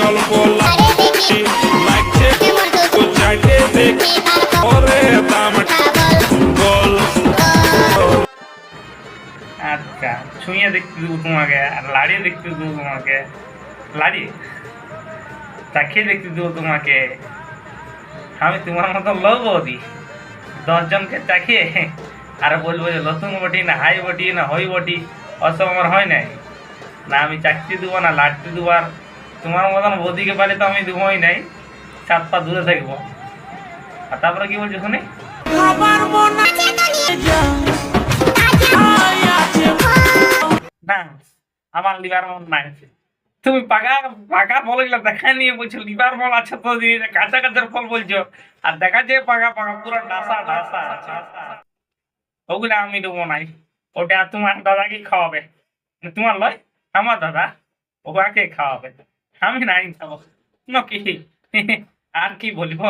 অল্প লাগছে চাইতে দেখি ওরে দাম বল। আচ্ছা, ছুঁয়ে দেখতে দেবো তোমাকে, আর লাড়িয়ে দেখতে দেবো তোমাকে, লাড়িয়ে চাখিয়ে দেখতে দেবো তোমাকে। আমি তোমার মতো লোক বৌদি 10 জনকে চাখিয়ে আর বলবো যে নতুন বটি না হাই বটি না হই বটি, ওসব আমার হয় নাই। না আমি চাকরি দেবো না লাড়তে দেবো, আর তোমার মতন বৌদিকে পালে তো আমি দেবোই নাই, 7 পা দূরে থাকবো। আর তারপরে কি বলছো শুনি, না আমার লিভার মন নাই। তুমি পাকা পাকা ফলগুলো দেখা নিয়ে বলছো লিভার মল আছে তো, কাঁচা কাঁচার ফল বলছো, আর দেখা যায় পাকা পাকা পুরো ডাসা ডাসা আছে, ওগুলো আমি দেবো নাই। ওটা তোমার দাদাকে খাওয়াবে, তোমার লয় আমার দাদা, ওকে খাওয়াবে, আমি নাই খাবো। কি আর কি বলবো।